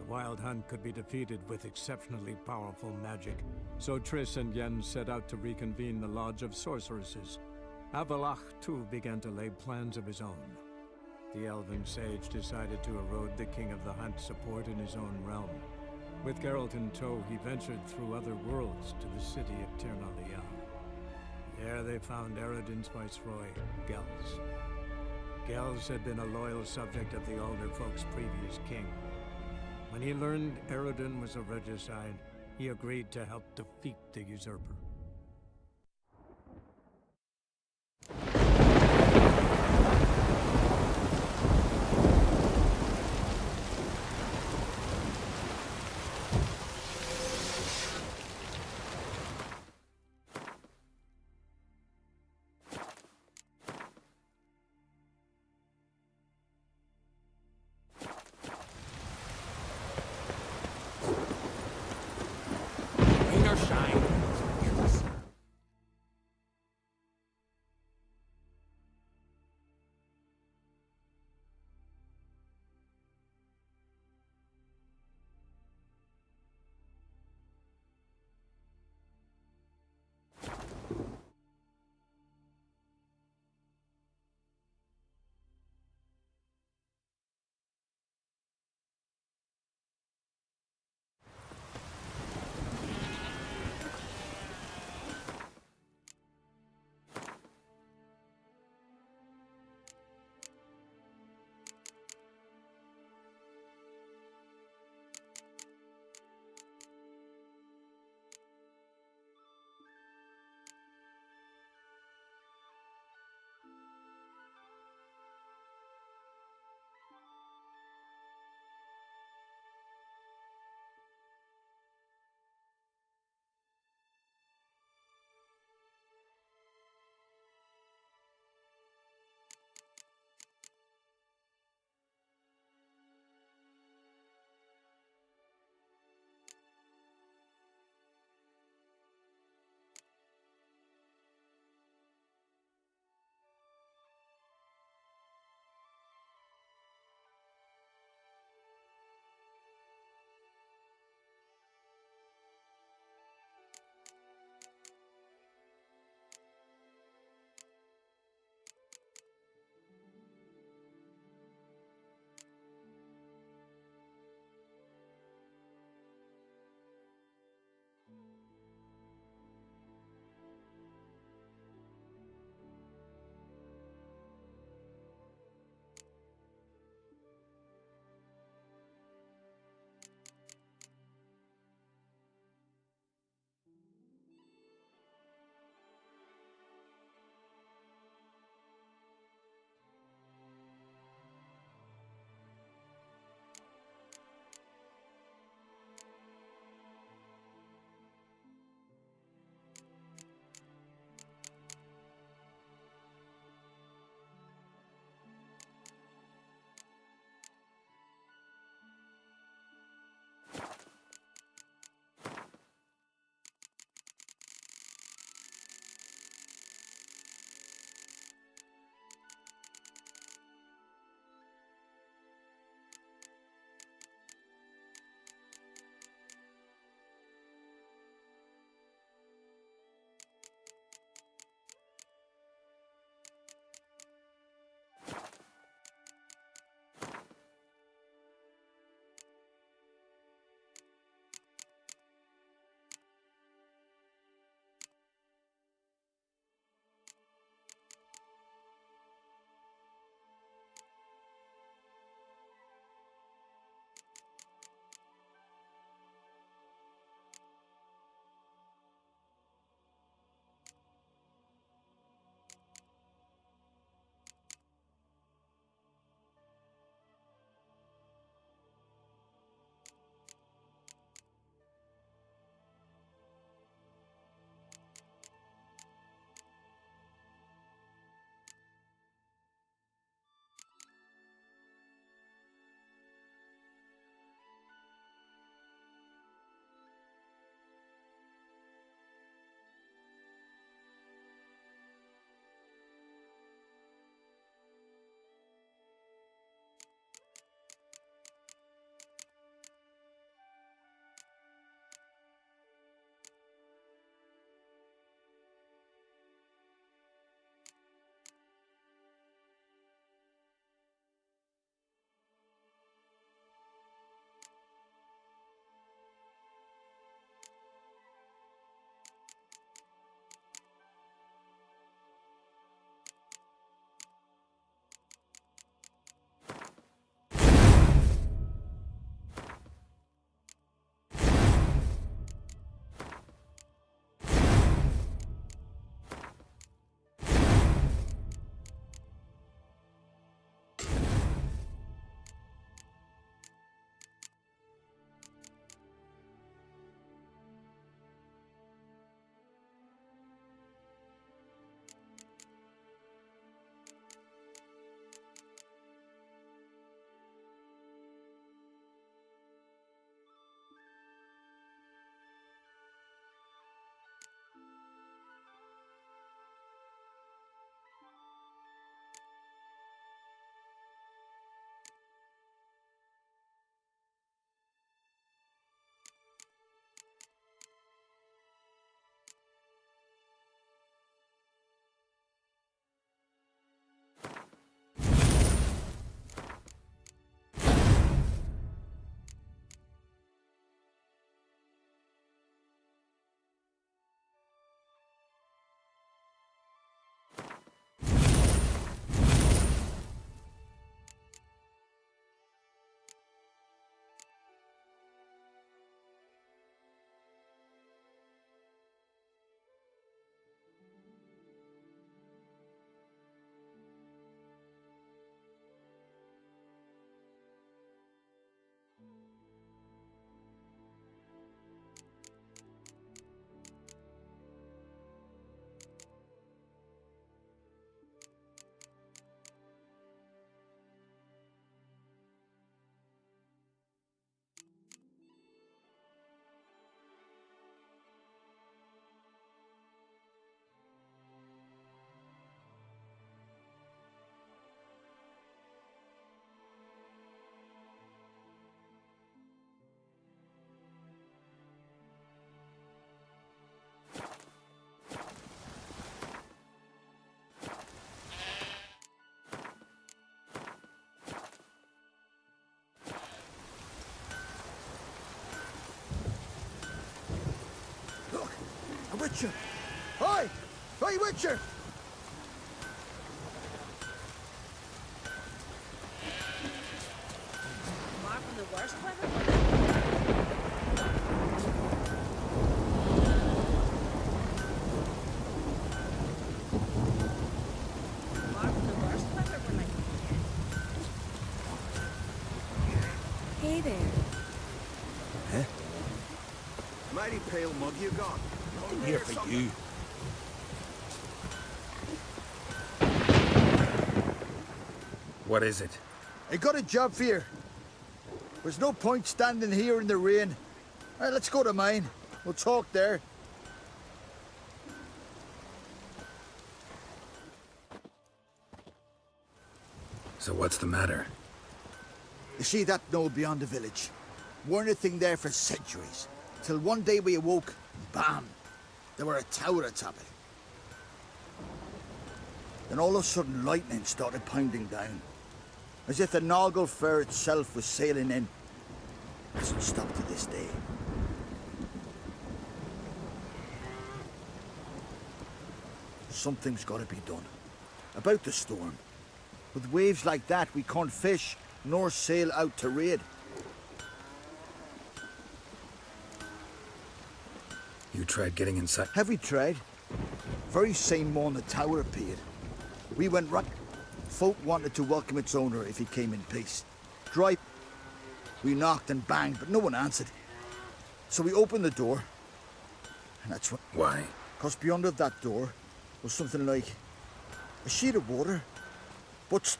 Wild Hunt could be defeated with exceptionally powerful magic, so Triss and Yen set out to reconvene the Lodge of Sorceresses. Avalach, too, began to lay plans of his own. The elven sage decided to erode the King of the Hunt's support in his own realm. With Geralt in tow, he ventured through other worlds to the city of Tirnalia. There they found Eredin's viceroy, Gels. Gels had been a loyal subject of the Alderfolk's previous king. When he learned Eredin was a regicide, he agreed to help defeat the usurper. Rain or shine, Witcher! Hi! Hi, Witcher! Far from the worst weather? Far from the worst weather we're like. Hey there. Huh? Mighty pale mug you got. I'm here for you. What is it? I got a job for you. There's no point standing here in the rain. All right, let's go to mine. We'll talk there. So what's the matter? You see that knoll beyond the village? Weren't a thing there for centuries. Till one day we awoke, bam! There were a tower atop it. Then all of a sudden lightning started pounding down. As if the Noggle Fair itself was sailing in. Hasn't stopped to this day. Something's got to be done. About the storm. With waves like that, we can't fish nor sail out to raid. You tried getting inside? Have we tried? Very same morning the tower appeared. We went right. Folk wanted to welcome its owner if he came in peace. Dry. We knocked and banged, but no one answered. So we opened the door. And that's what... Why? Because beyond of that door was something like a sheet of water. But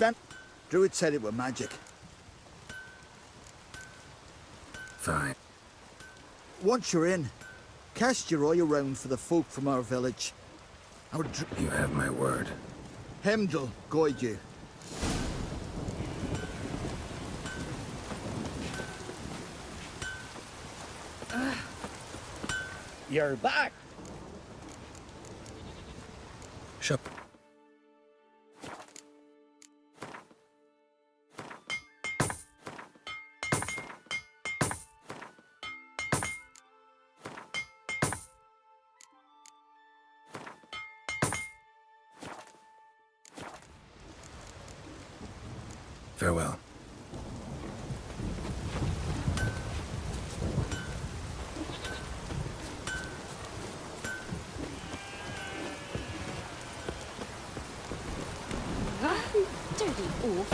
Druid said it were magic. Fine. Once you're in, cast your eye around for the folk from our village. You have my word. Hemdall guide you. You're back. Shut. Farewell. Dirty oaf.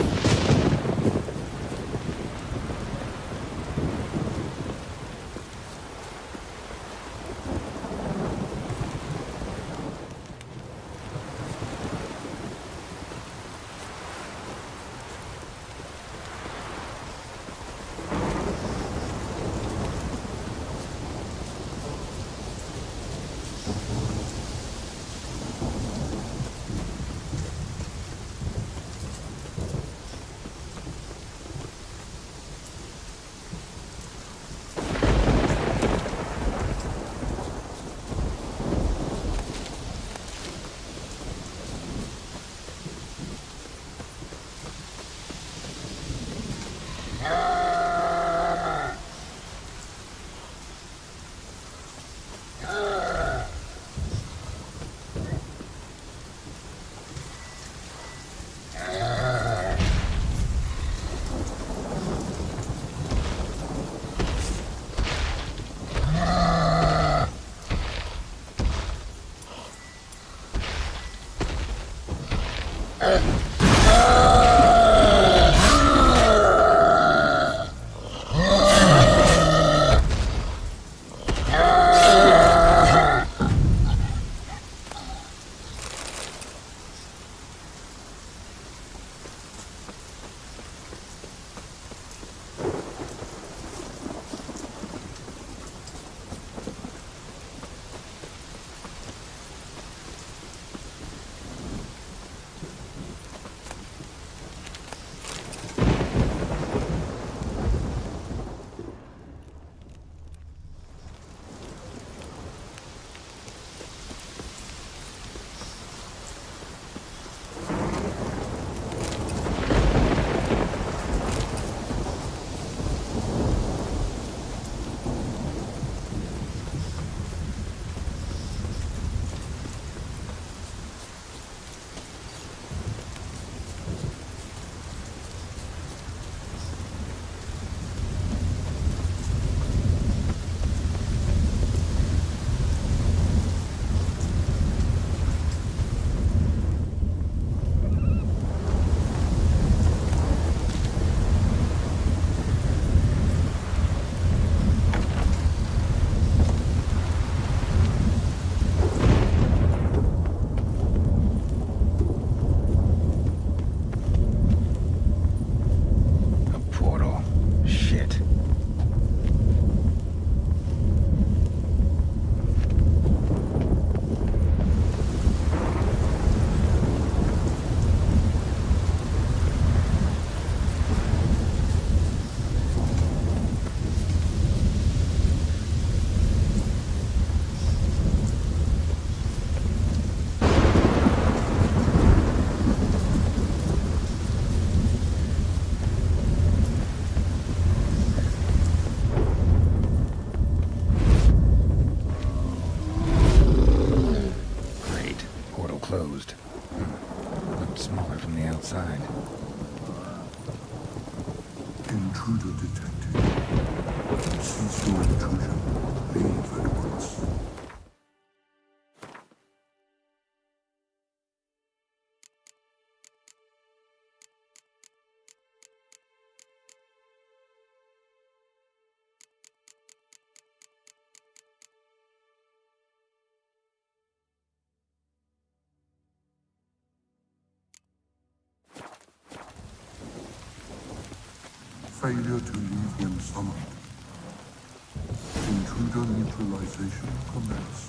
detected. Cease your intrusion. Leave at once. Failure to leave when summoned. Intruder neutralization commence.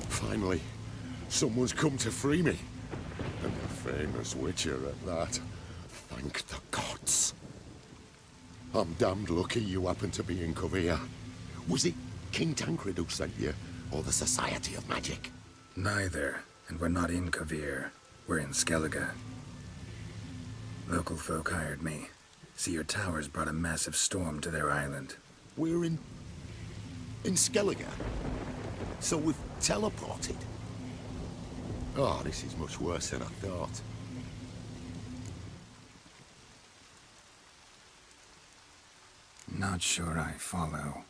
Finally, someone's come to free me. And a famous witcher at that. Thank the gods. I'm damned lucky you happen to be in Kovir. Was it King Tancred who sent you, or the Society of Magic? Neither, and we're not in Kovir. We're in Skellige. Local folk hired me. See, your towers brought a massive storm to their island. We're in Skellige? So we've teleported? Oh, this is much worse than I thought. Not sure I follow.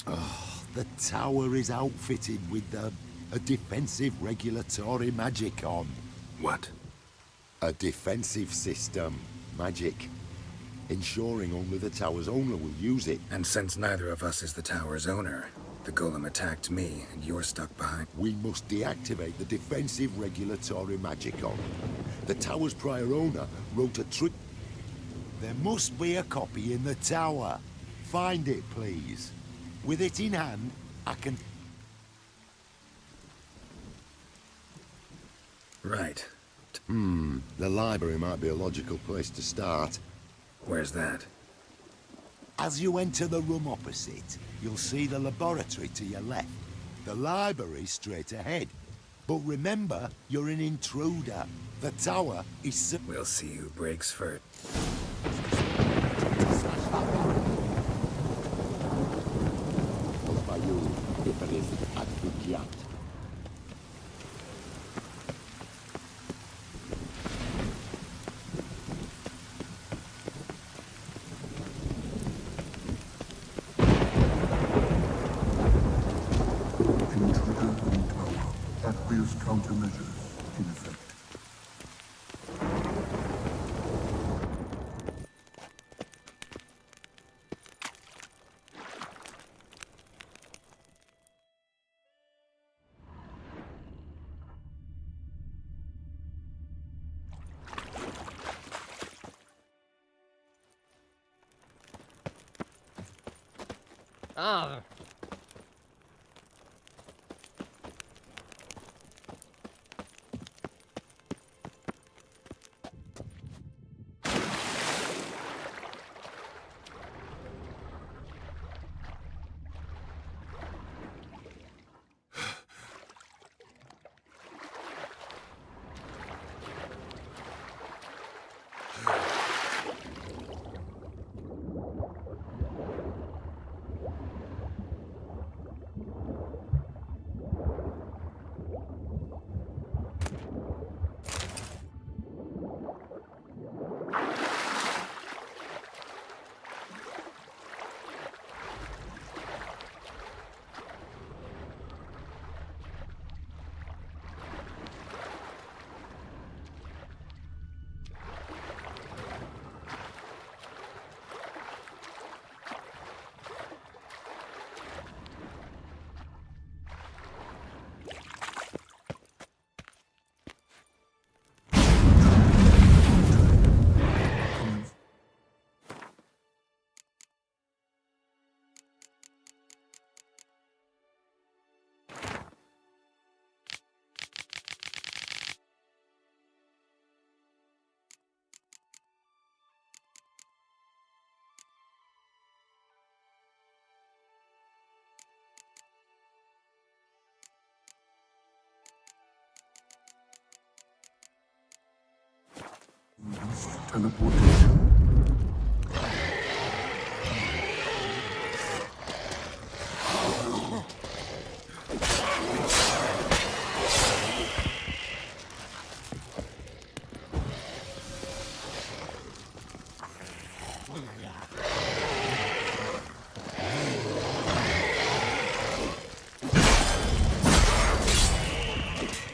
Oh, the tower is outfitted with a defensive regulatory magic on. What? A defensive system. Magic. Ensuring only the tower's owner will use it. And since neither of us is the tower's owner, the golem attacked me, and you're stuck behind. We must deactivate the defensive regulatory magic on. The tower's prior owner wrote a trick. There must be a copy in the tower. Find it, please. With it in hand, I can... Right. The library might be a logical place to start. Where's that? As you enter the room opposite, you'll see the laboratory to your left. The library's straight ahead. But remember, you're an intruder. The tower is... We'll see who breaks first. Intruder in tower. Aqueous countermeasures in effect. Ah. Teleportation.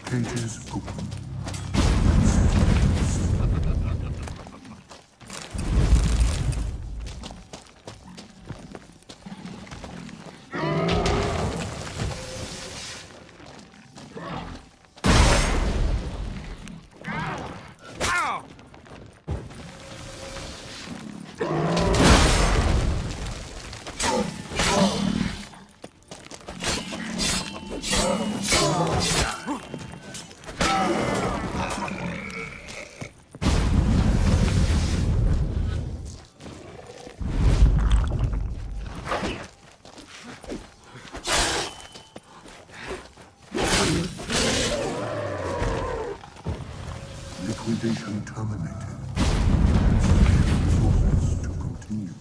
Cages open. Liquidation terminated. Resources to continue.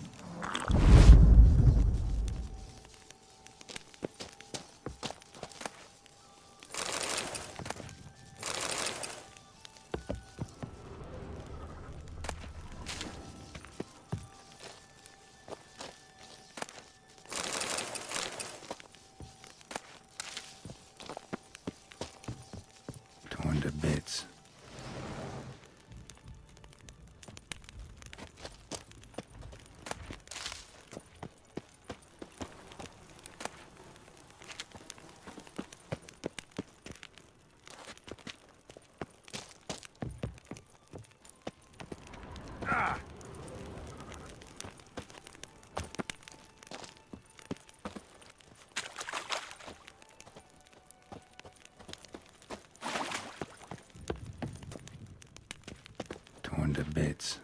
Torn to bits. Torn to bits.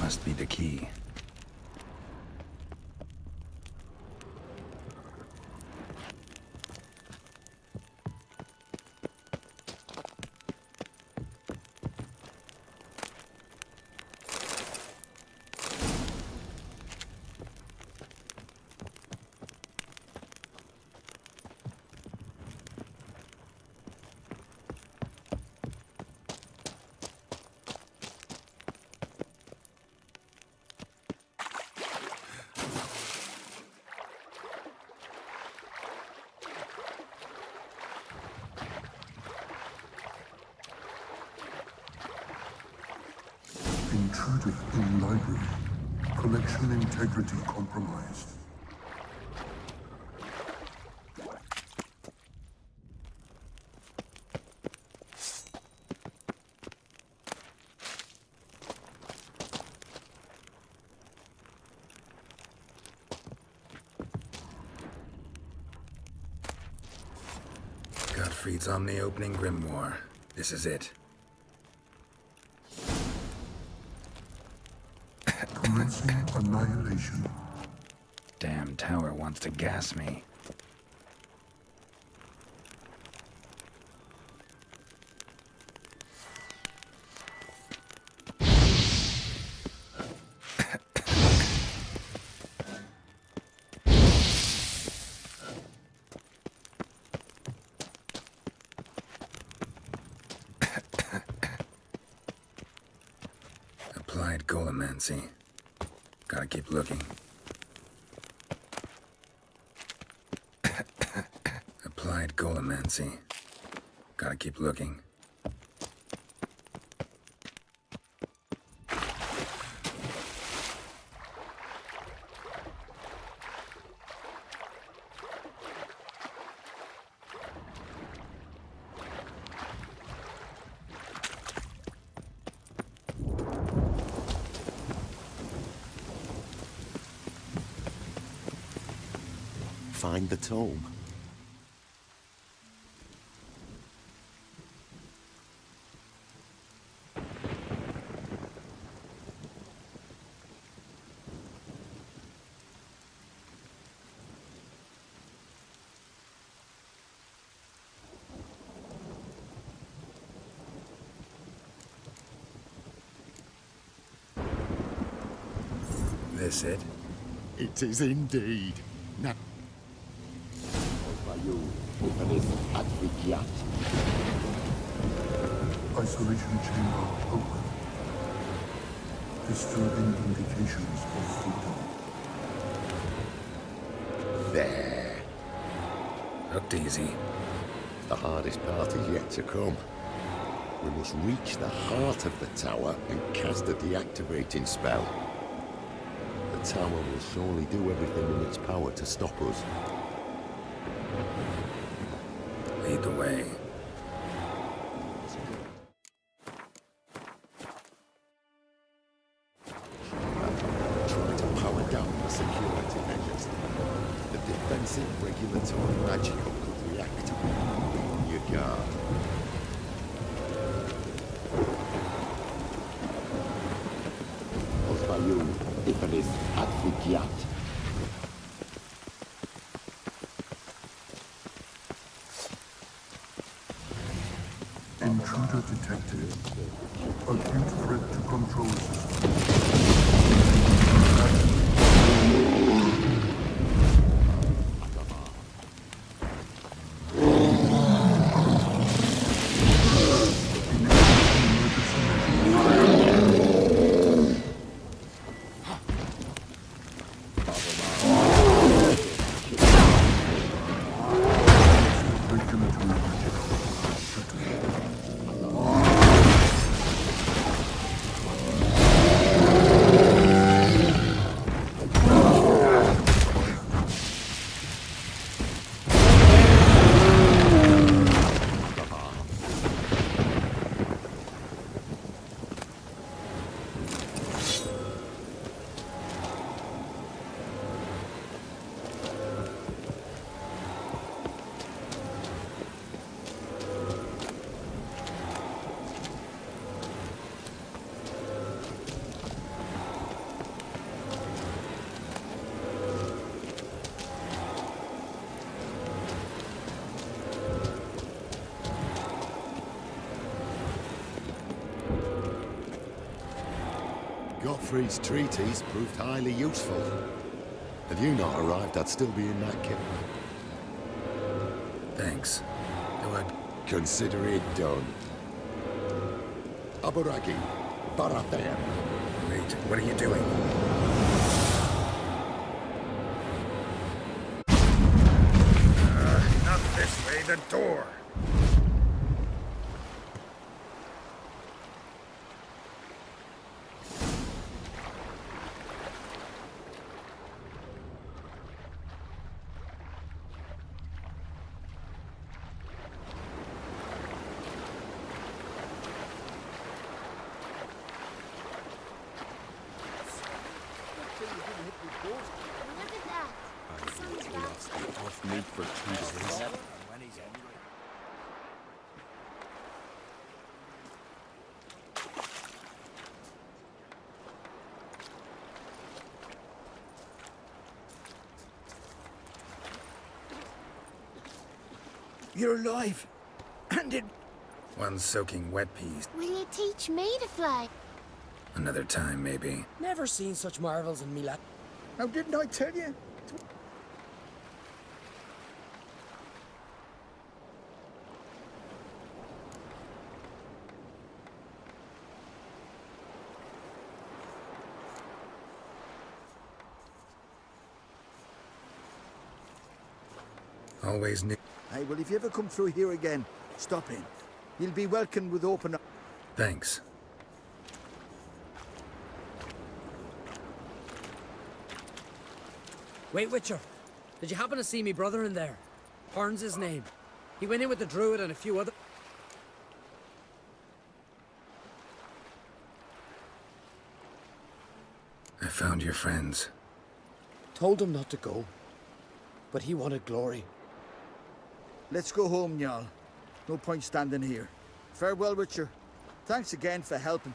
Must be the key. Intruder in library. Collection integrity compromised. Gottfried's Omni-opening grimoire. This is it. Commencing annihilation. Damn tower wants to gas me. Applied golemancy. Gotta keep looking. Applied golemancy. Gotta keep looking. Find the tome. This it? It is indeed. Now, Isolation chamber open. Disturbing indications of freedom. there. Hooked easy. The hardest part is yet to come. We must reach the heart of the tower and cast a deactivating spell. The tower will surely do everything in its power to stop us. Lead the way. Try to power down the security measures. The defensive regulatory magic could react. Be on your guard. Osvaldo, Ifanis, Advigiat. Intruder detected. Acute threat to control system. Regulatory magic. Gottfried's treatise proved highly useful. Had you not arrived, I'd still be in that kit. Thanks. Though I'd Consider it done. Aburagi, Baratheon. Wait, what are you doing? Not this way, the door! You're alive. And it... One soaking wet piece. Will you teach me to fly? Another time, maybe. Never seen such marvels in me life. Now, didn't I tell you? Always knew. Hey, well, if you ever come through here again, stop in. You'll be welcomed with open arms. Thanks. Wait, Witcher. Did you happen to see me brother in there? Horn's his name. He went in with the druid and a few other... I found your friends. Told him not to go. But he wanted glory. Let's go home, Jarl. No point standing here. Farewell, Witcher. Thanks again for helping.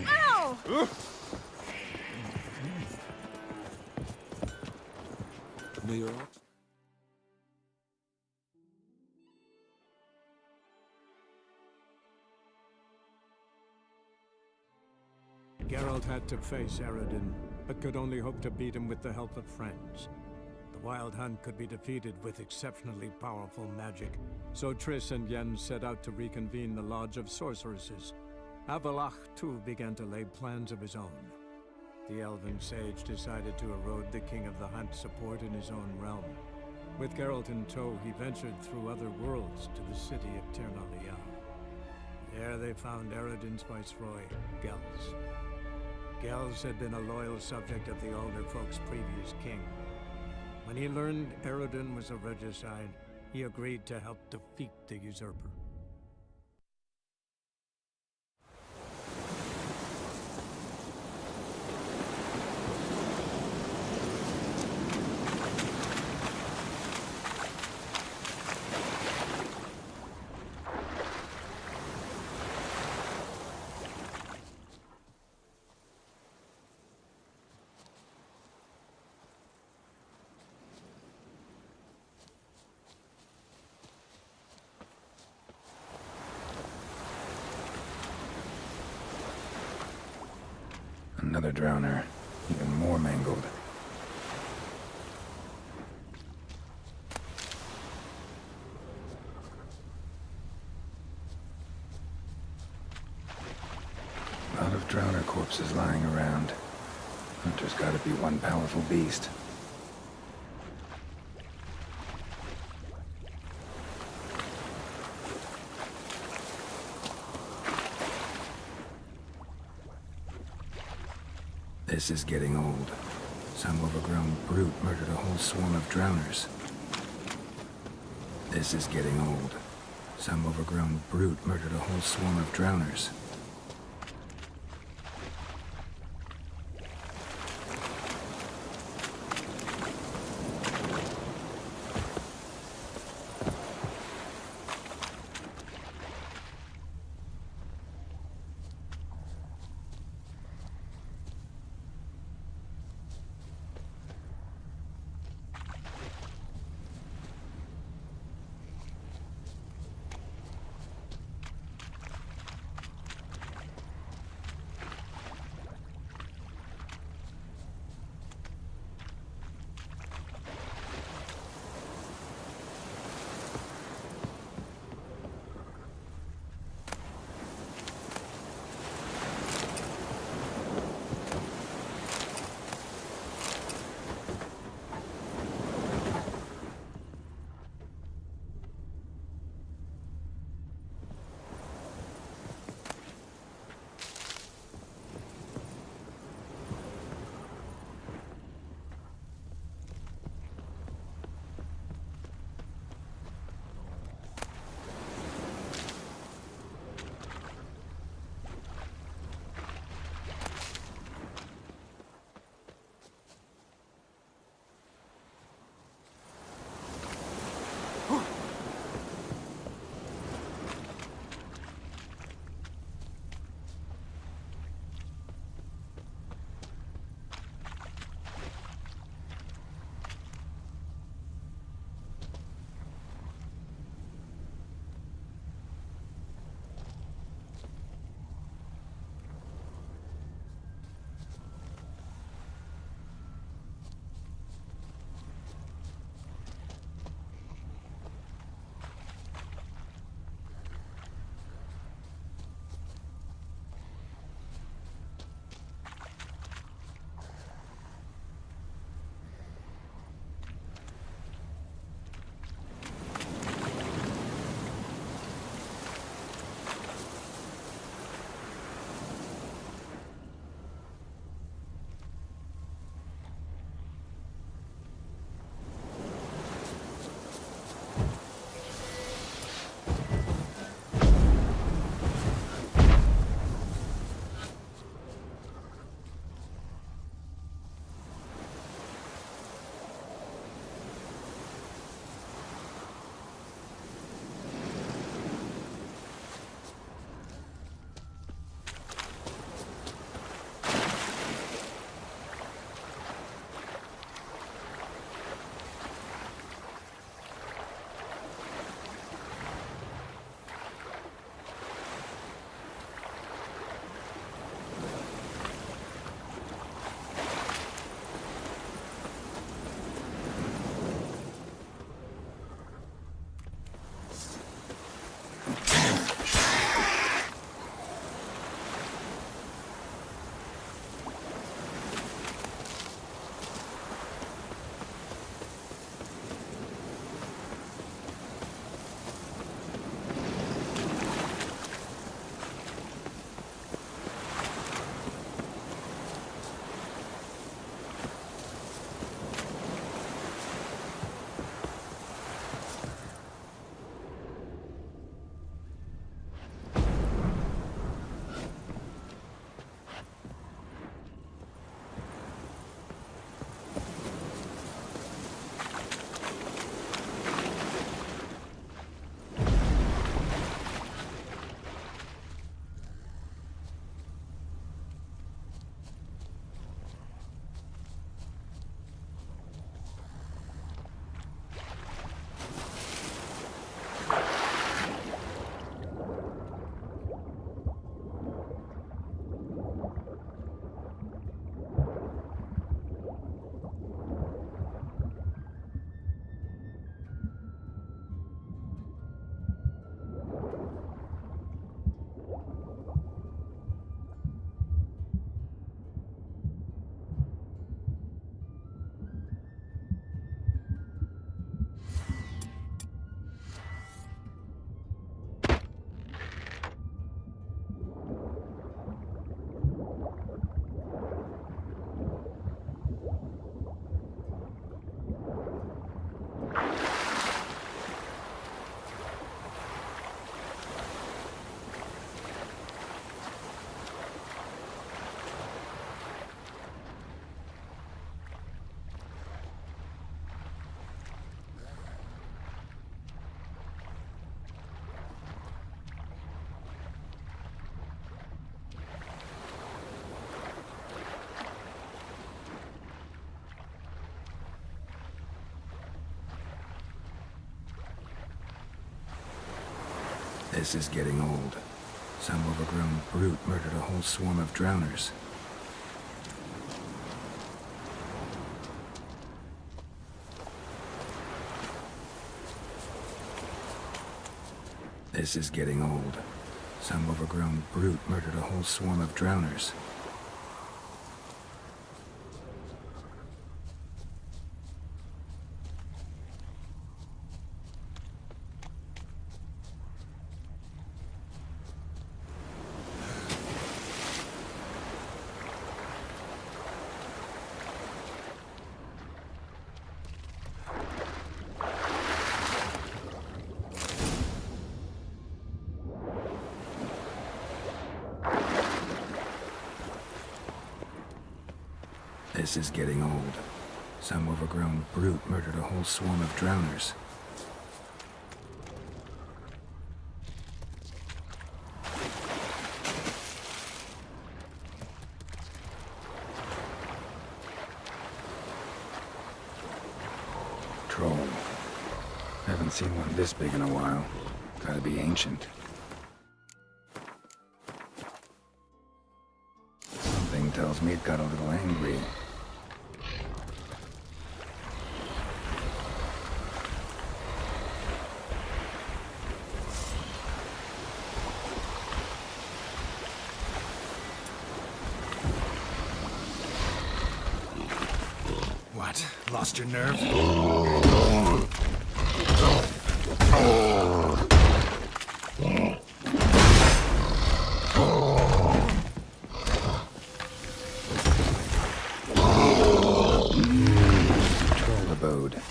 Ow! Mayor, Geralt had to face Eredin, but could only hope to beat him with the help of friends. The Wild Hunt could be defeated with exceptionally powerful magic, so Triss and Yen set out to reconvene the Lodge of Sorceresses. Avalach, too, began to lay plans of his own. The elven sage decided to erode the King of the Hunt's support in his own realm. With Geralt in tow, he ventured through other worlds to the city of Tir na Lial. There they found Eredin's viceroy, Gels. Gels had been a loyal subject of the Elder Folk's previous king. When he learned Eredin was a regicide, he agreed to help defeat the usurper. Another drowner, even more mangled. A lot of drowner corpses lying around. Hunter's gotta be one powerful beast. This is getting old. Some overgrown brute murdered a whole swarm of drowners. This is getting old. Some overgrown brute murdered a whole swarm of drowners. This is getting old. Some overgrown brute murdered a whole swarm of drowners. This is getting old. Some overgrown brute murdered a whole swarm of drowners. This is getting old. Some overgrown brute murdered a whole swarm of drowners. Troll. Haven't seen one this big in a while. Gotta be ancient. Something tells me it got a little angry. What? Lost your nerve? Troll abode. As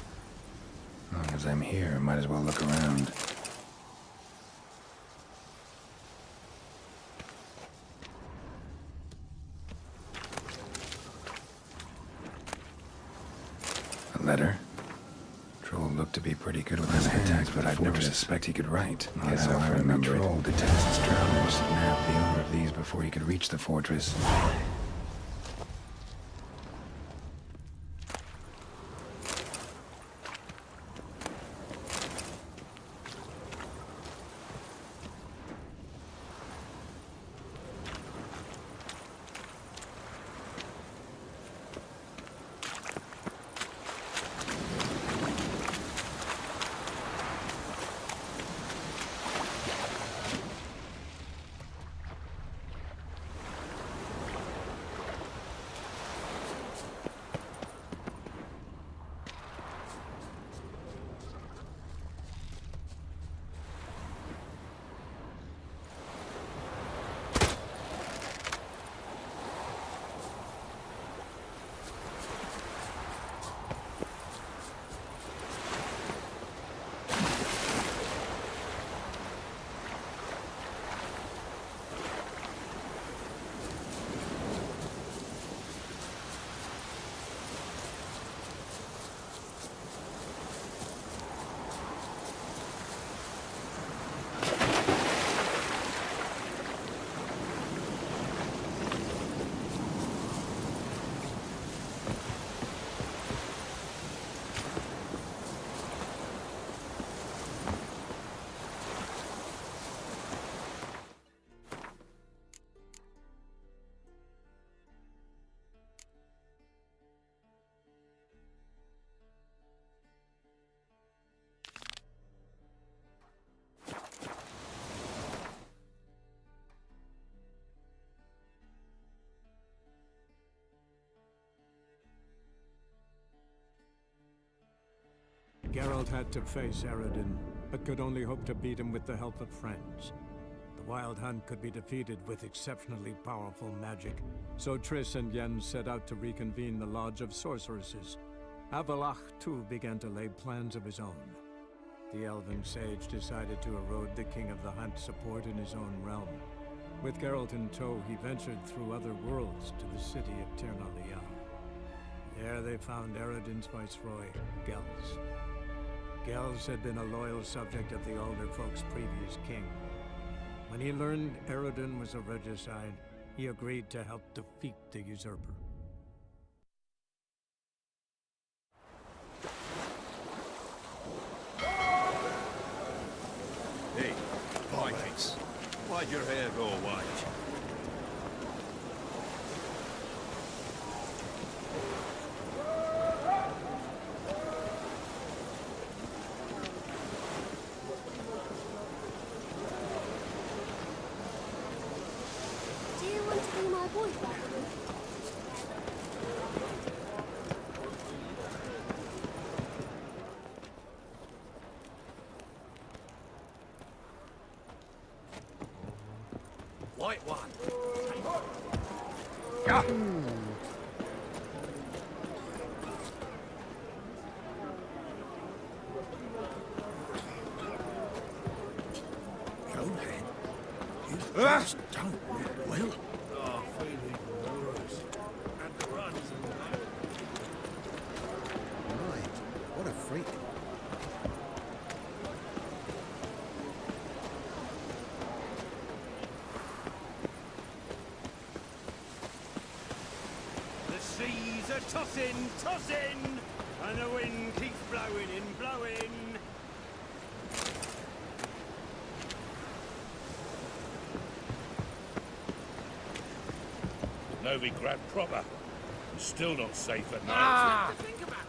long as I'm here, might as well look around. A letter? Troll looked to be pretty good with his hands, but I'd never suspect he could write. Guess I'll remember it. Troll detests drowners. Nabbed the owner of these before he could reach the fortress. Geralt had to face Eredin, but could only hope to beat him with the help of friends. The Wild Hunt could be defeated with exceptionally powerful magic, so Triss and Yen set out to reconvene the Lodge of Sorceresses. Avalach, too, began to lay plans of his own. The elven sage decided to erode the King of the Hunt's support in his own realm. With Geralt in tow, he ventured through other worlds to the city of Tirnalia. There they found Eredin's viceroy, Gels. Gels had been a loyal subject of the Elder Folk's previous king. When he learned Eredin was a regicide, he agreed to help defeat the usurper. Hey, boy. Why'd your hair go white? Do you want to be my boyfriend? White one. Go ahead. You just don't look well. Oh, feeling worse. And the runs Right. What a freak. The seas are tossing, tossing, and the wind keeps blowing and blowing. Novi grabbed proper. Still not safe at night. To think about.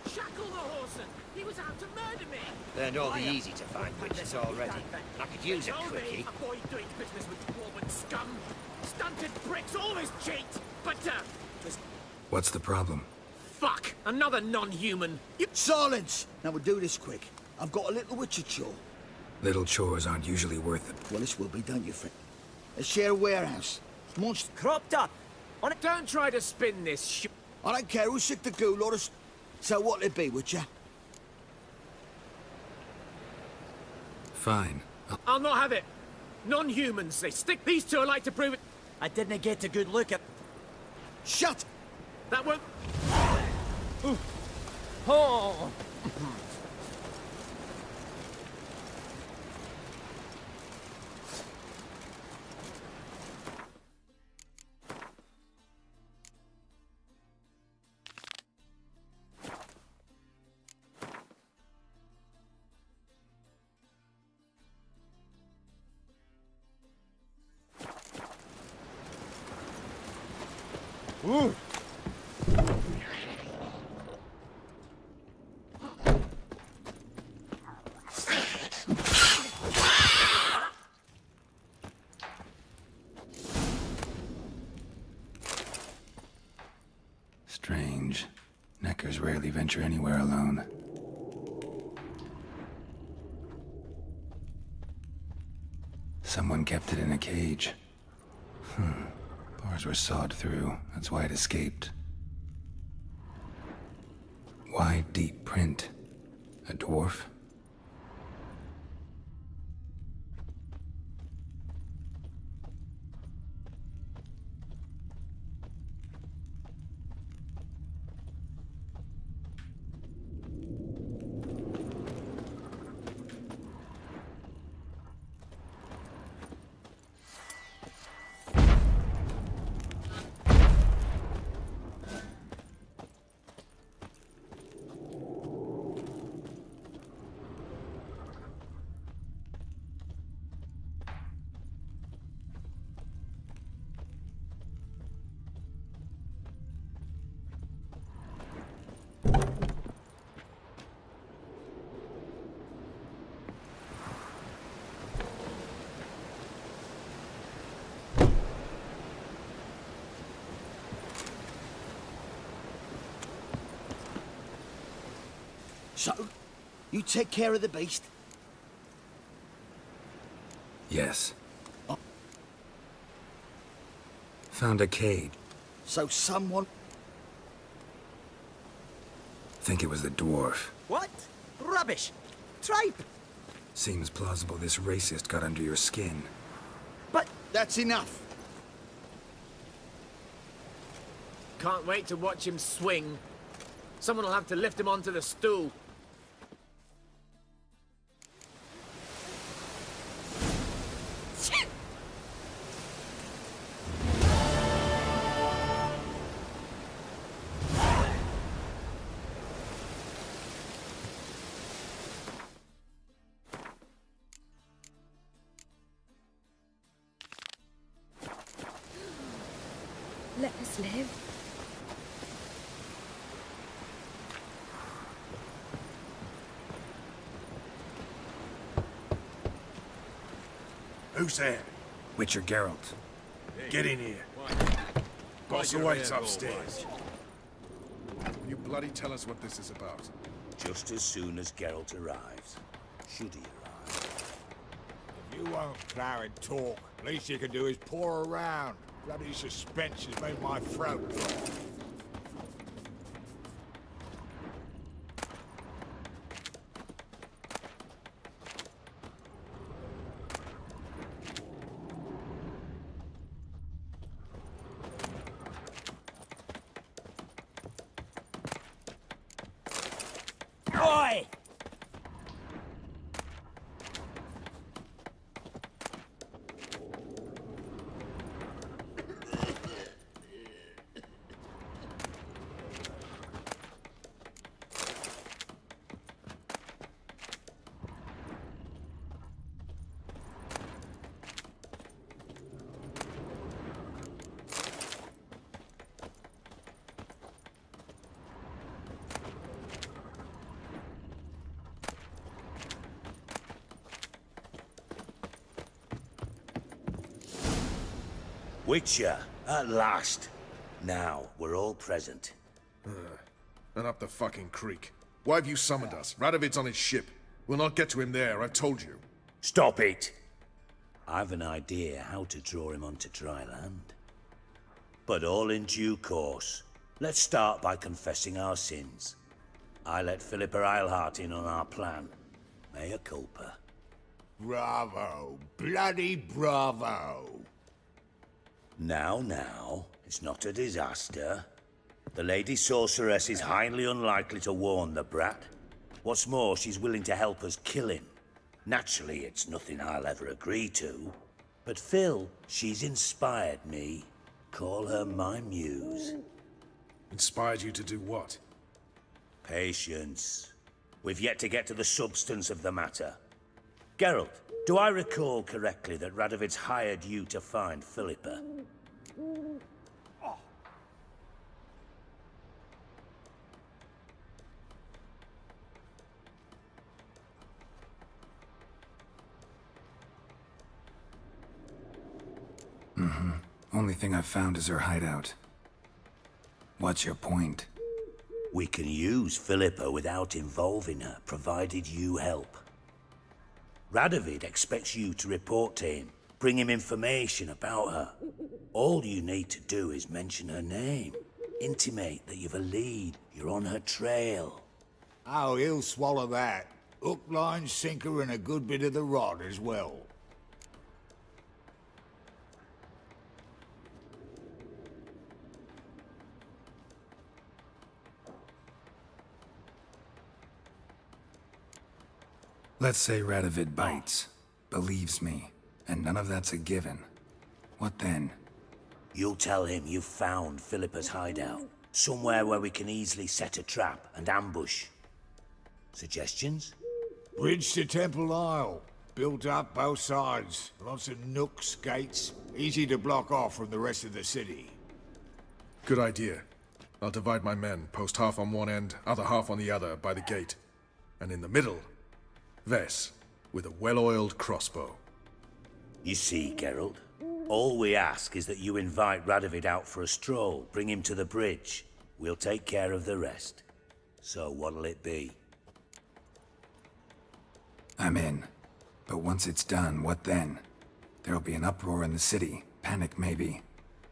Shackle the horseman. He was out to murder me. They're not the easy to find witches already. I could use a Told me, quickie. avoid doing business with dwarven scum. Stunted pricks always cheat. But, What's the problem? fuck. Another non-human. Silence! Now we'll do this quick. I've got a little witcher chore. Little chores aren't usually worth it. Well, this will be, don't you, friend? A share warehouse. Monster. Cropped up. On it. Don't try to spin this shit. I don't care who's sick the ghoul or us. So what'll it be, Witcher? Fine. I'll not have it. Non-humans. They stick these two are like to prove it. I didn't get a good look at... Shut! That won't... Oh! Strange. Neckers rarely venture anywhere alone. Someone kept it in a cage. Bars were sawed through. That's why it escaped. Wide, deep print. A dwarf? So, you take care of the beast. Yes. Oh. Found a cage. So someone... Think it was the dwarf. What? Rubbish. Tripe. Seems plausible this racist got under your skin. But... That's enough. Can't wait to watch him swing. Someone will have to lift him onto the stool. let us live. Who's there? Witcher Geralt. Get in here. Boss awaits upstairs. Will you bloody tell us what this is about? Just as soon as Geralt arrives. Should he arrive? If you won't plough and talk, least you can do is pour around. Bloody suspense has made my throat dry. Oi! Witcher, at last. Now, we're all present. And up the fucking creek. Why have you summoned us? Radovid's on his ship. We'll not get to him there, I've told you. Stop it! I've an idea how to draw him onto dry land. But all in due course. Let's start by confessing our sins. I let Philippa Eilhart in on our plan. Mea culpa. Bravo. Bloody bravo. Now, it's not a disaster. The Lady Sorceress is highly unlikely to warn the brat. What's more, she's willing to help us kill him. Naturally, it's nothing I'll ever agree to. But Phil, she's inspired me. Call her my muse. Inspired you to do what? Patience. We've yet to get to the substance of the matter. Geralt, do I recall correctly that Radovid's hired you to find Philippa? Only thing I've found is her hideout. What's your point? We can use Philippa without involving her, provided you help. Radovid expects you to report to him, bring him information about her. All you need to do is mention her name. Intimate that you've a lead, you're on her trail. Oh, he'll swallow that. Hook, line, sinker, and a good bit of the rod as well. Let's say Radovid bites, believes me, and none of that's a given. What then? You'll tell him you've found Philippa's hideout, somewhere where we can easily set a trap and ambush. Suggestions? Bridge to Temple Isle. Built up both sides. Lots of nooks, gates. Easy to block off from the rest of the city. Good idea. I'll divide my men, post half on one end, other half on the other, by the gate. And in the middle, Vess, with a well-oiled crossbow. You see, Geralt, all we ask is that you invite Radovid out for a stroll, bring him to the bridge. We'll take care of the rest. So what'll it be? I'm in. But once it's done, what then? There'll be an uproar in the city. Panic, maybe.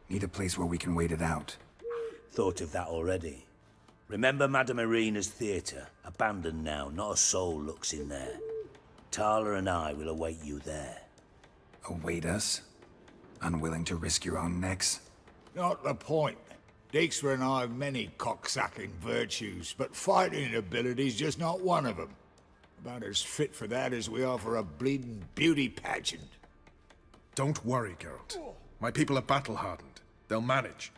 Need a place where we can wait it out. Thought of that already. Remember Madame Irina's theatre? Abandoned now, not a soul looks in there. Tala and I will await you there. Await us? Unwilling to risk your own necks? Not the point. Dijkstra and I have many cocksucking virtues, but fighting ability's just not one of them. About as fit for that as we are for a bleeding beauty pageant. Don't worry, Geralt. My people are battle-hardened. They'll manage.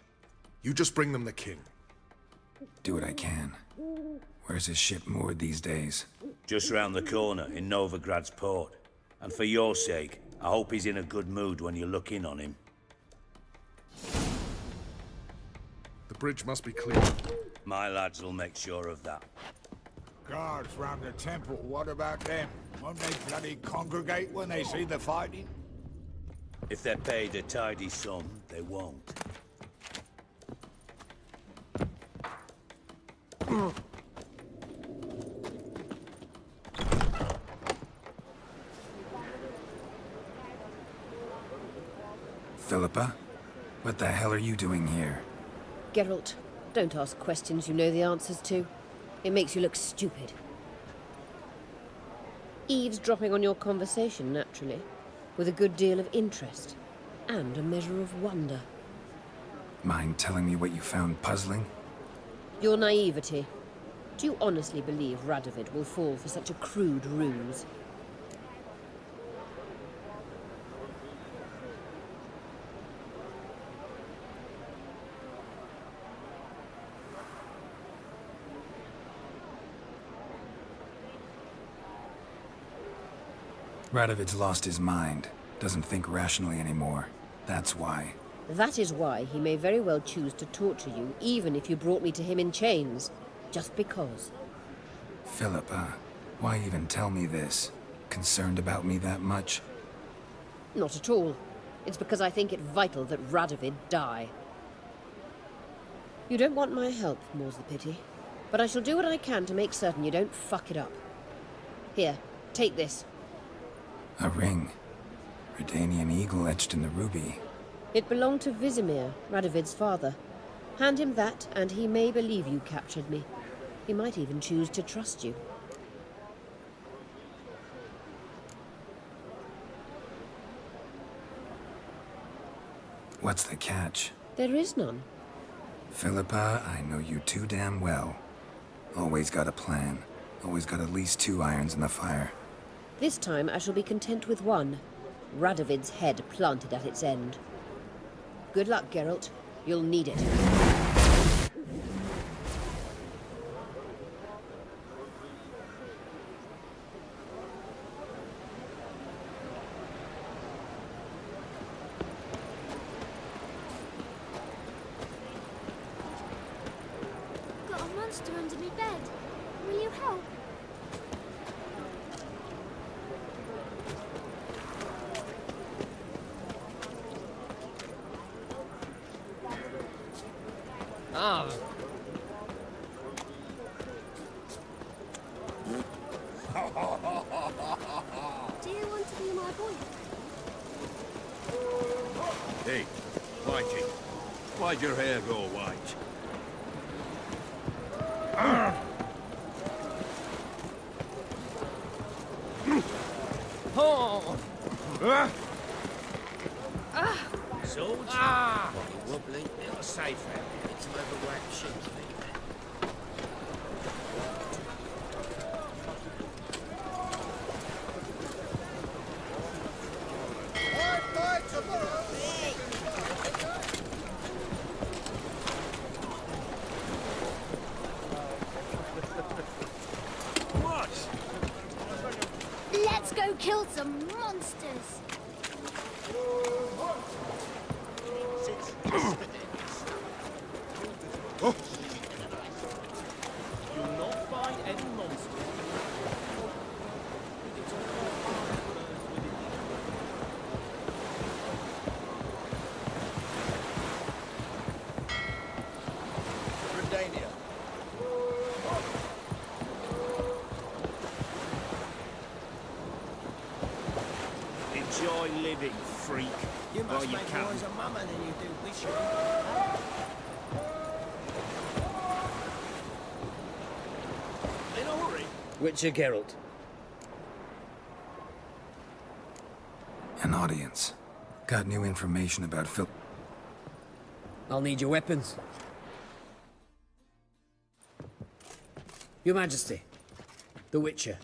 You just bring them the king. Do what I can. Where's his ship moored these days? Just round the corner, in Novigrad's port. And for your sake, I hope he's in a good mood when you look in on him. The bridge must be clear. My lads will make sure of that. Guards round the temple, what about them? Won't they bloody congregate when they see the fighting? If they're paid a tidy sum, they won't. Philippa? What the hell are you doing here? Geralt, don't ask questions you know the answers to. It makes you look stupid. Eavesdropping on your conversation, naturally, with a good deal of interest, and a measure of wonder. Mind telling me what you found puzzling? Your naivety. Do you honestly believe Radovid will fall for such a crude ruse? Radovid's lost his mind. Doesn't think rationally anymore. That's why. That is why he may very well choose to torture you, even if you brought me to him in chains. Just because. Philippa, why even tell me this? Concerned about me that much? Not at all. It's because I think it vital that Radovid die. You don't want my help, more's the pity. But I shall do what I can to make certain you don't fuck it up. Here, take this. A ring. Redanian eagle etched in the ruby. It belonged to Vizimir, Radovid's father. Hand him that, and he may believe you captured me. He might even choose to trust you. What's the catch? There is none. Philippa, I know you too damn well. Always got a plan. Always got at least 2 irons in the fire. This time I shall be content with one. Radovid's head planted at its end. Good luck, Geralt. You'll need it. Got a monster under my bed. Will you help? Ah. Do you want to be my boyfriend? Hey, Whitey, why'd your hair go white? Oh! Soldier? Ah! Wobbly, little safer. It's an overwhelmed ship's feet. Let's go kill some monsters! You'll not find any monster. Redania. Enjoy living, freak. You while must you make can. noise of mama than you do wishing. In a hurry. Witcher Geralt. An audience. Got new information about Phil. I'll need your weapons. Your Majesty. The Witcher.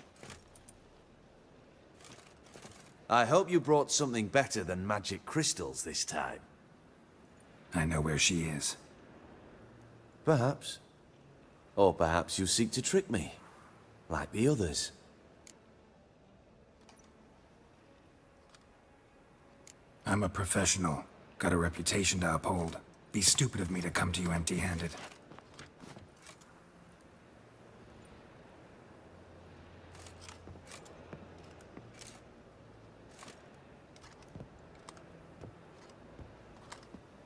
I hope you brought something better than magic crystals this time. I know where she is. Perhaps. Or perhaps you seek to trick me, like the others. I'm a professional. Got a reputation to uphold. Be stupid of me to come to you empty-handed.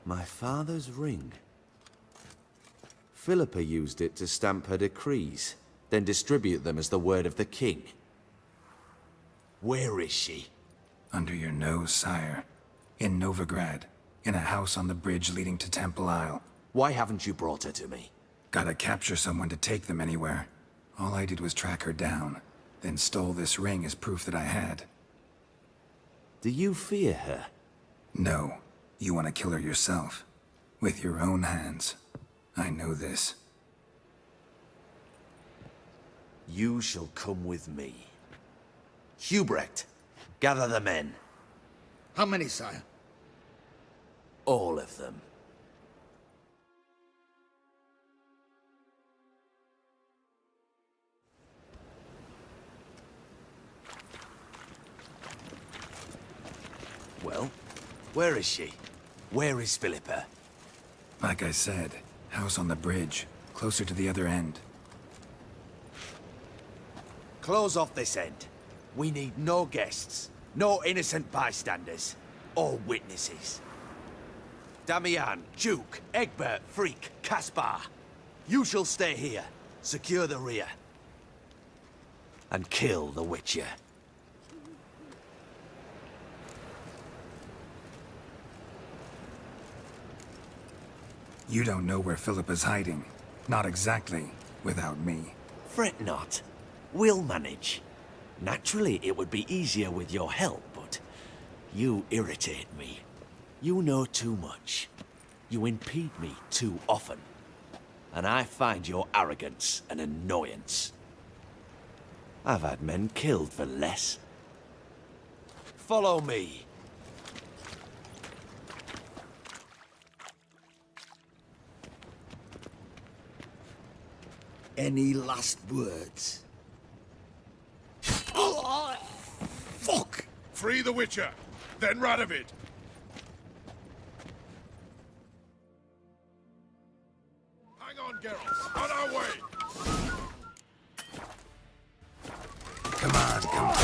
My father's ring. Philippa used it to stamp her decrees, then distribute them as the word of the king. Where is she? Under your nose, sire. In Novigrad, in a house on the bridge leading to Temple Isle. Why haven't you brought her to me? Gotta capture someone to take them anywhere. All I did was track her down, then stole this ring as proof that I had. Do you fear her? No. You want to kill her yourself. With your own hands. I know this. You shall come with me. Hubrecht, gather the men. How many, sire? All of them. Well, where is she? Where is Philippa? Like I said, house on the bridge, closer to the other end. Close off this end. We need no guests, no innocent bystanders, or witnesses. Damian, Duke, Egbert, Freak, Caspar. You shall stay here, secure the rear, and kill the Witcher. You don't know where Philippa's hiding. Not exactly, without me. Fret not. We'll manage. Naturally, it would be easier with your help, but you irritate me. You know too much. You impede me too often. And I find your arrogance an annoyance. I've had men killed for less. Follow me. Any last words? Fuck! Free the Witcher, then Radovid. Hang on, Geralt. On our way. Come on, come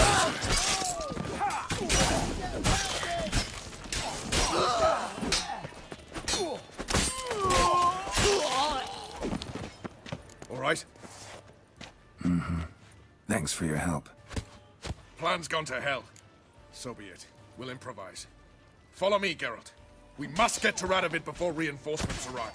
All right? Mm-hmm. Thanks for your help. Plan's gone to hell. So be it. We'll improvise. Follow me, Geralt. We must get to Radovid before reinforcements arrive.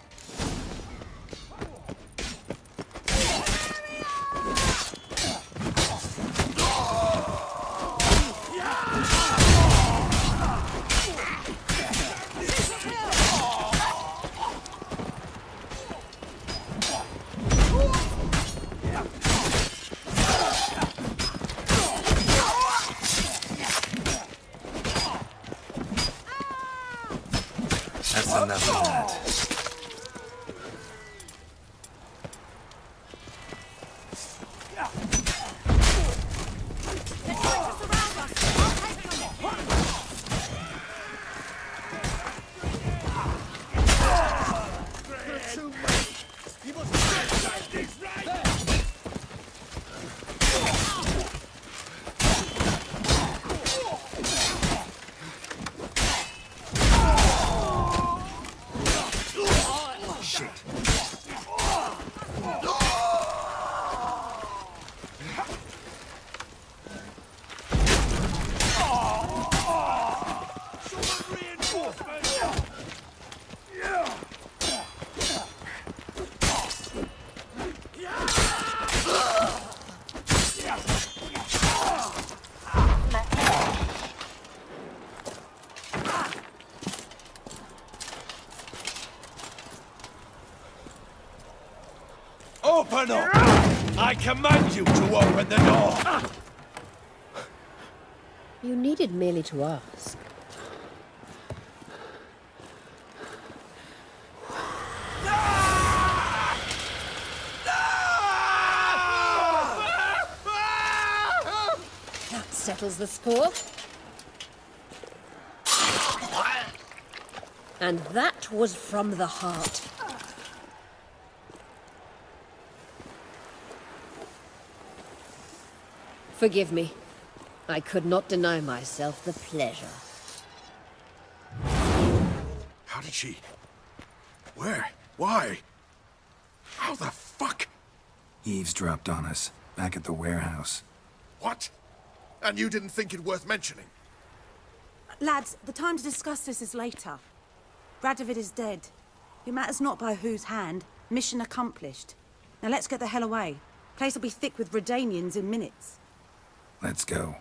That's enough of that. Open up! I command you to open the door! You needed merely to ask. That settles the score. And that was from the heart. Forgive me. I could not deny myself the pleasure. How did she... Where? Why? How the fuck? Eavesdropped on us, back at the warehouse. What? And you didn't think it worth mentioning? Lads, the time to discuss this is later. Radovid is dead. It matters not by whose hand. Mission accomplished. Now let's get the hell away. Place will be thick with Redanians in minutes. Let's go.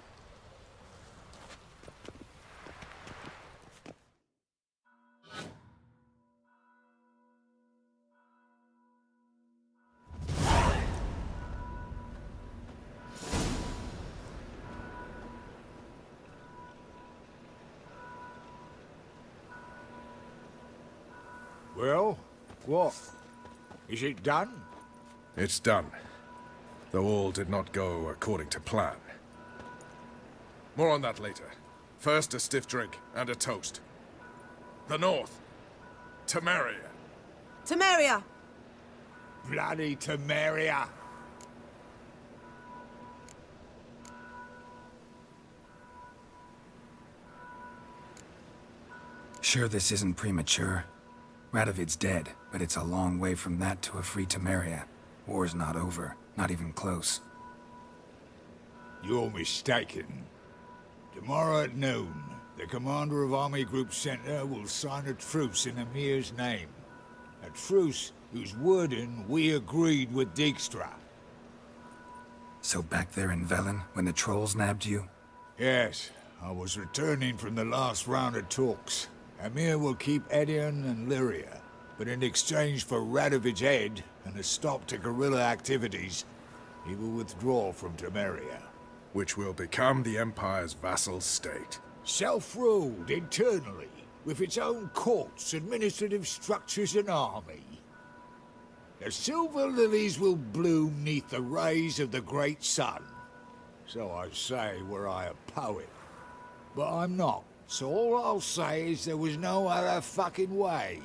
Well, what? Is it done? It's done. Though all did not go according to plan. More on that later. First, a stiff drink and a toast. The North. Temeria. Temeria! Bloody Temeria! Sure this isn't premature? Radovid's dead, but it's a long way from that to a free Temeria. War's not over, not even close. You're mistaken. Tomorrow at noon, the commander of Army Group Center will sign a truce in Emir's name. A truce whose wording we agreed with Dijkstra. So back there in Velen, when the trolls nabbed you? Yes, I was returning from the last round of talks. Emir will keep Edion and Lyria, but in exchange for Radovid's head and a stop to guerrilla activities, he will withdraw from Temeria. Which will become the Empire's vassal state. Self-ruled internally, with its own courts, administrative structures and army. The silver lilies will bloom neath the rays of the great sun. So I say were I a poet. But I'm not, so all I'll say is there was no other fucking way.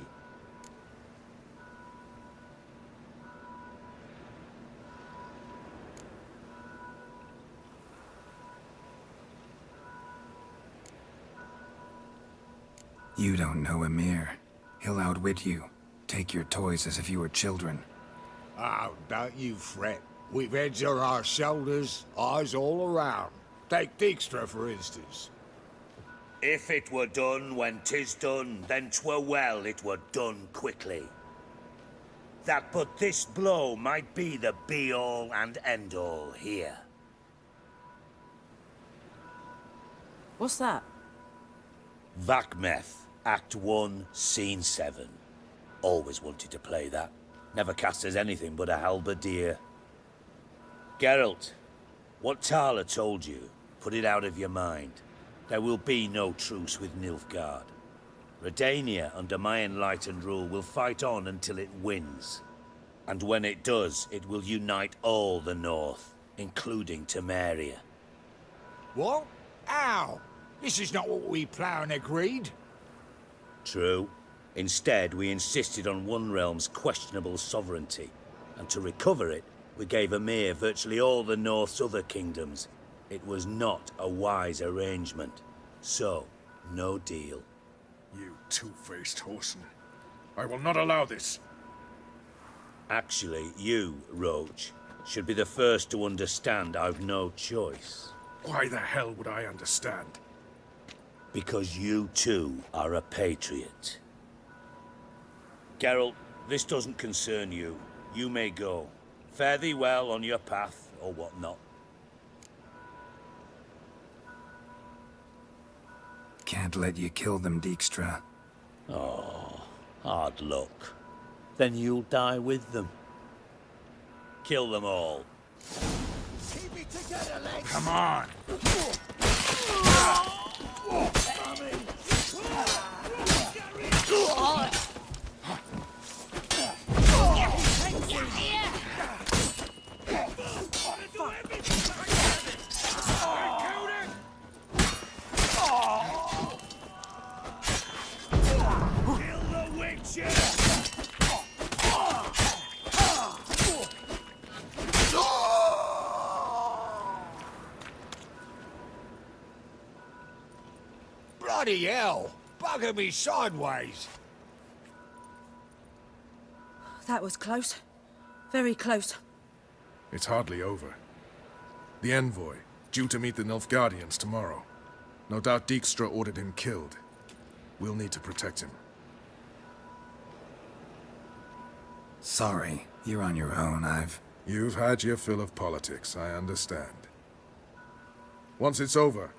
You don't know Emir. He'll outwit you. Take your toys as if you were children. Oh, don't you fret. We've heads on our shoulders, eyes all around. Take Dijkstra, for instance. If it were done when 'tis done, then 'twere well it were done quickly. That but this blow might be the be-all and end-all here. What's that? Vakmeth, Act 1, Scene 7. Always wanted to play that. Never cast as anything but a halberdier. Geralt, what Tala told you, put it out of your mind. There will be no truce with Nilfgaard. Redania, under my enlightened rule, will fight on until it wins. And when it does, it will unite all the North, including Temeria. What? How? This is not what we Plough agreed. True. Instead, we insisted on one realm's questionable sovereignty, and to recover it, we gave Emir virtually all the North's other kingdoms. It was not a wise arrangement. So, no deal. You two-faced whoreson. I will not allow this. Actually, you, Roach, should be the first to understand I've no choice. Why the hell would I understand? Because you too are a patriot. Geralt, this doesn't concern you. You may go. Fare thee well on your path, or whatnot. Can't let you kill them, Dijkstra. Oh, hard luck. Then you'll die with them. Kill them all. Keep it together, lads! Come on! Bloody hell! Bugging me sideways! That was close. Very close. It's hardly over. The envoy, due to meet the Nilfgaardians tomorrow. No doubt Dijkstra ordered him killed. We'll need to protect him. Sorry, you're on your own. You've had your fill of politics, I understand. Once it's over,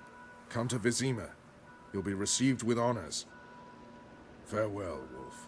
come to Vizima. You'll be received with honors. Farewell, Wolf.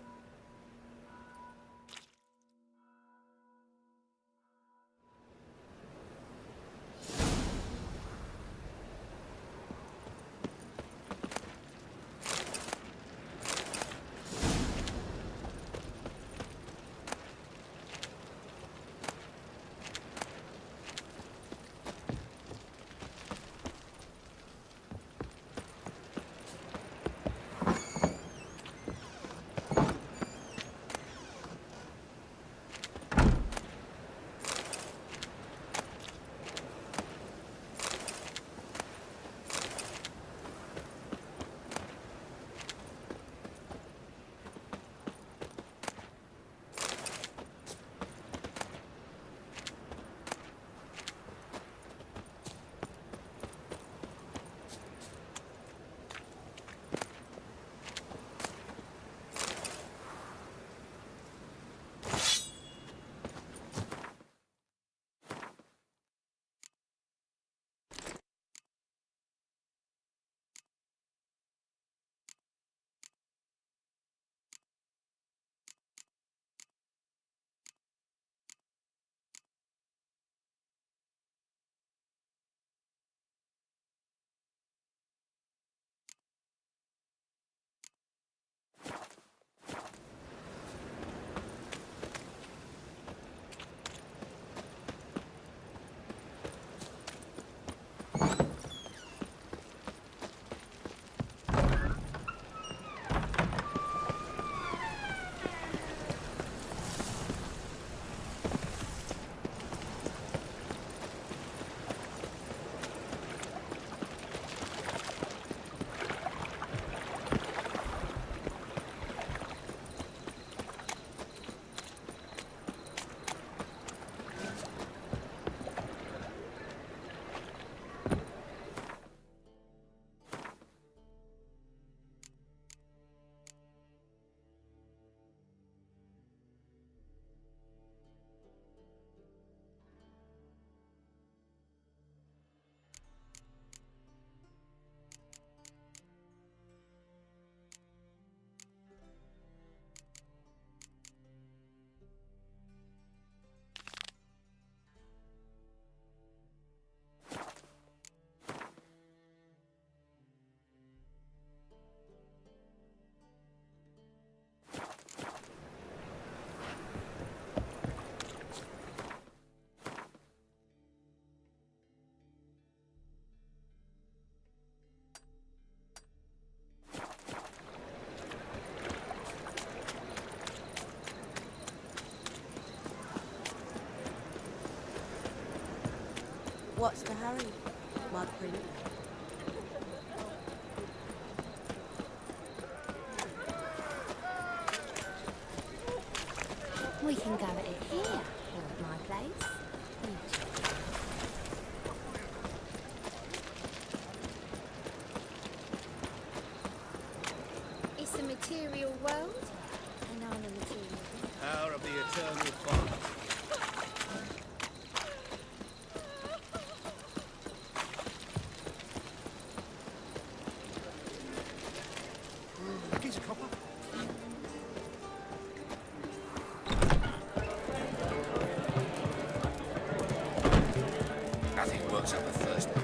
What's the hurry, my prince? We can go at it here, or at my place. It's a material world, and I'm a material. Power of the eternal fire. Piece of copper. Nothing works up the first night.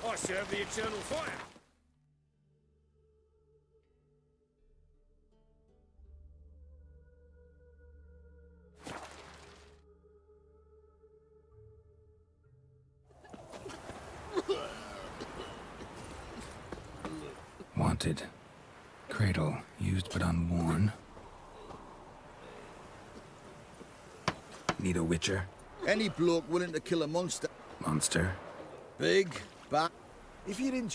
I serve the eternal fire. Wanted. Cradle, used but unworn. Need a witcher? Any bloke willing to kill a monster. Monster? Big, bad. If you're in...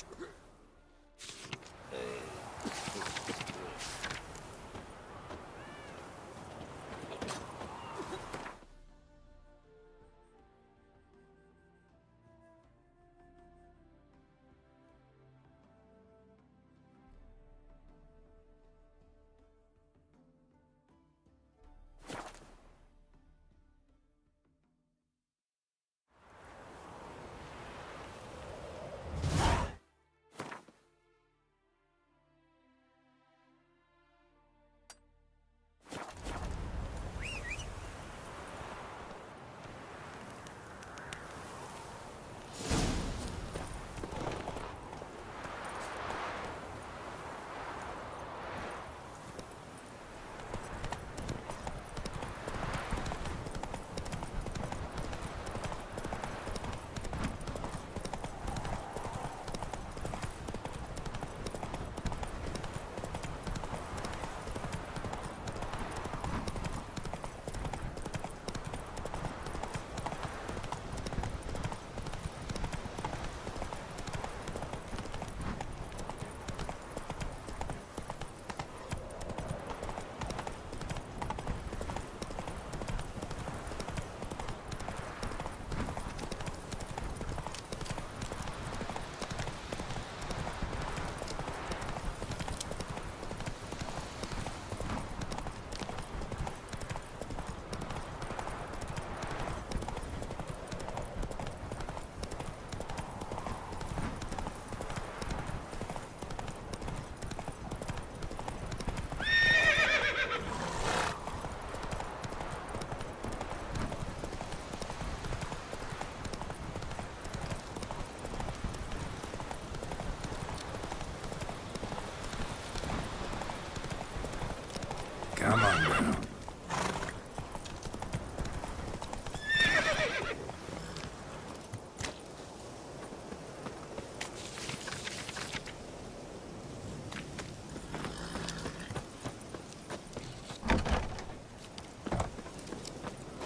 Come on now.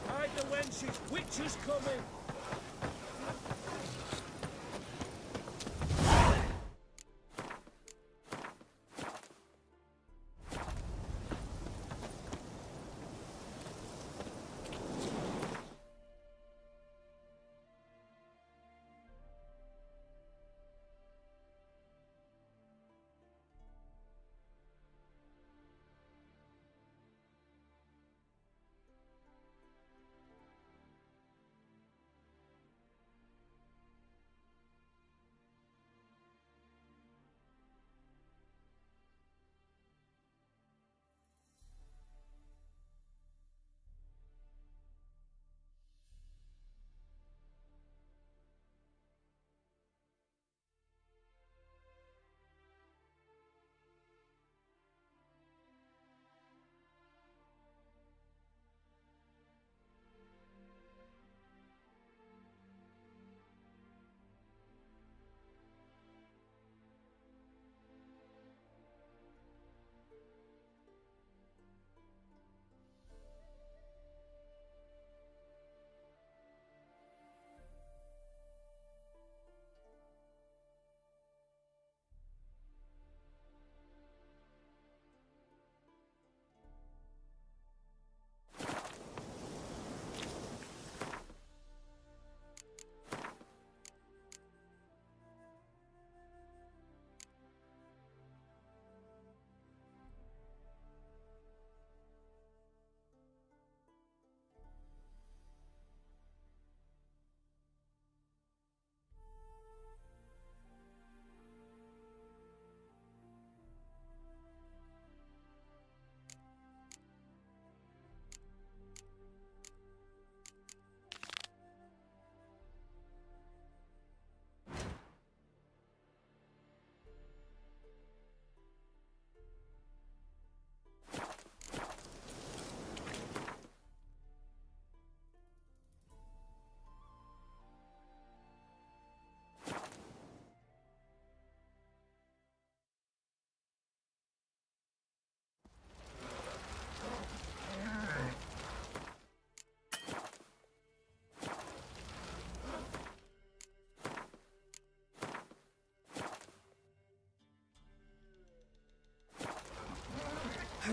Hide the wenches, witches coming.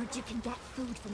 heard you can get food from